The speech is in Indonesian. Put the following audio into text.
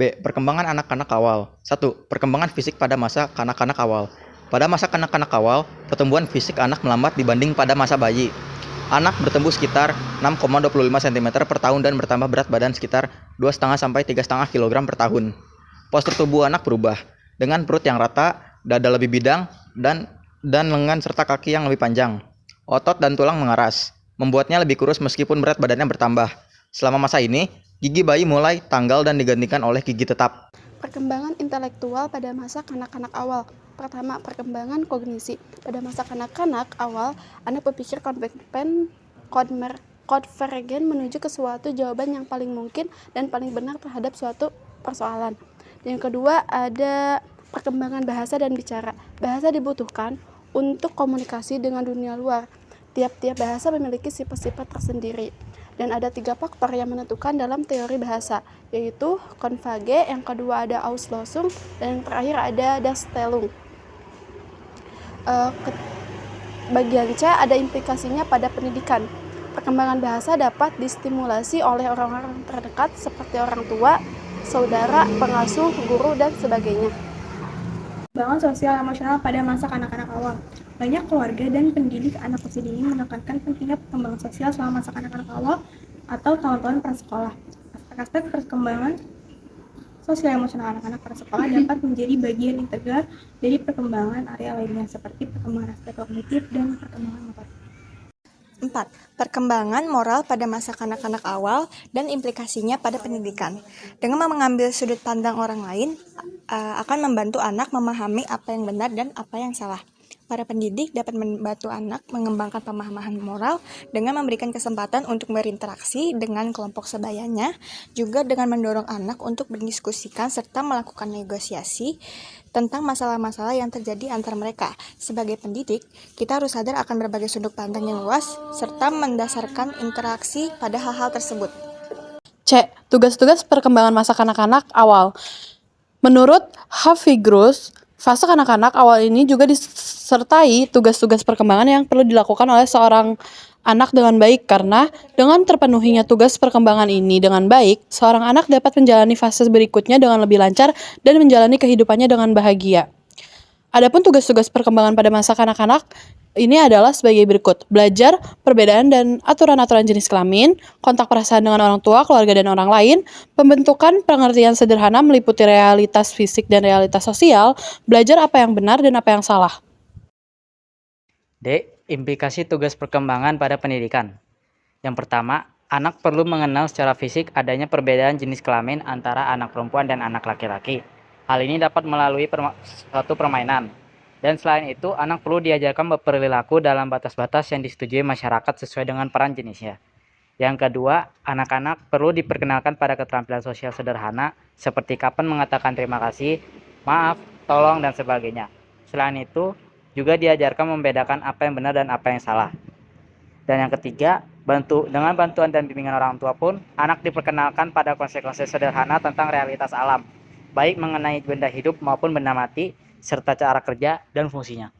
B. Perkembangan anak-anak awal. 1. Perkembangan fisik pada masa kanak-kanak awal. Pada masa kanak-kanak awal, pertumbuhan fisik anak melambat dibanding pada masa bayi. Anak bertumbuh sekitar 6,25 cm per tahun dan bertambah berat badan sekitar 2,5 sampai 3,5 kg per tahun. Postur tubuh anak berubah, dengan perut yang rata, dada lebih bidang, dan lengan serta kaki yang lebih panjang. Otot dan tulang mengeras, membuatnya lebih kurus meskipun berat badannya bertambah. Selama masa ini, gigi bayi mulai tanggal dan digantikan oleh gigi tetap. Perkembangan intelektual pada masa kanak-kanak awal. Pertama, perkembangan kognisi. Pada masa kanak-kanak awal, anak berpikir konvergen menuju ke suatu jawaban yang paling mungkin dan paling benar terhadap suatu persoalan. Yang kedua, ada perkembangan bahasa dan bicara. Bahasa dibutuhkan untuk komunikasi dengan dunia luar. Tiap-tiap bahasa memiliki sifat-sifat tersendiri. Dan ada 3 faktor yang menentukan dalam teori bahasa, yaitu Konfage, yang kedua ada Auslosung, dan yang terakhir ada Dastelung. Bagian C ada implikasinya pada pendidikan. Perkembangan bahasa dapat distimulasi oleh orang-orang terdekat seperti orang tua, saudara, pengasuh, guru, dan sebagainya. Perkembangan sosial emosional pada masa kanak-kanak awal. Banyak keluarga dan pendidik anak usia dini menekankan pentingnya perkembangan sosial selama masa kanak-kanak awal atau tahun-tahun prasekolah. Aspek-aspek perkembangan sosial emosional anak-anak prasekolah dapat menjadi bagian integral dari perkembangan area lainnya seperti perkembangan aspek kognitif dan perkembangan motor. 4. Perkembangan moral pada masa kanak-kanak awal dan implikasinya pada pendidikan. Dengan mengambil sudut pandang orang lain, akan membantu anak memahami apa yang benar dan apa yang salah. Para pendidik dapat membantu anak mengembangkan pemahaman moral dengan memberikan kesempatan untuk berinteraksi dengan kelompok sebayanya, juga dengan mendorong anak untuk berdiskusikan serta melakukan negosiasi tentang masalah-masalah yang terjadi antara mereka. Sebagai pendidik, kita harus sadar akan berbagai sudut pandang yang luas, serta mendasarkan interaksi pada hal-hal tersebut. C. Tugas-tugas perkembangan masa kanak-kanak awal. Menurut Hafigrus, fase kanak-kanak awal ini juga disertai tugas-tugas perkembangan yang perlu dilakukan oleh seorang anak dengan baik, karena dengan terpenuhinya tugas perkembangan ini dengan baik, seorang anak dapat menjalani fase berikutnya dengan lebih lancar dan menjalani kehidupannya dengan bahagia. Adapun tugas-tugas perkembangan pada masa kanak-kanak ini adalah sebagai berikut: belajar perbedaan dan aturan-aturan jenis kelamin, kontak perasaan dengan orang tua, keluarga, dan orang lain, pembentukan pengertian sederhana meliputi realitas fisik dan realitas sosial, belajar apa yang benar dan apa yang salah. D. Implikasi tugas perkembangan pada pendidikan. Yang pertama, anak perlu mengenal secara fisik adanya perbedaan jenis kelamin antara anak perempuan dan anak laki-laki. Hal ini dapat melalui suatu permainan. Dan selain itu, anak perlu diajarkan berperilaku dalam batas-batas yang disetujui masyarakat sesuai dengan peran jenisnya. Yang kedua, anak-anak perlu diperkenalkan pada keterampilan sosial sederhana seperti kapan mengatakan terima kasih, maaf, tolong, dan sebagainya. Selain itu, juga diajarkan membedakan apa yang benar dan apa yang salah. Dan yang ketiga, dengan bantuan dan bimbingan orang tua pun, anak diperkenalkan pada konsep-konsep sederhana tentang realitas alam, baik mengenai benda hidup maupun benda mati, serta cara kerja dan fungsinya.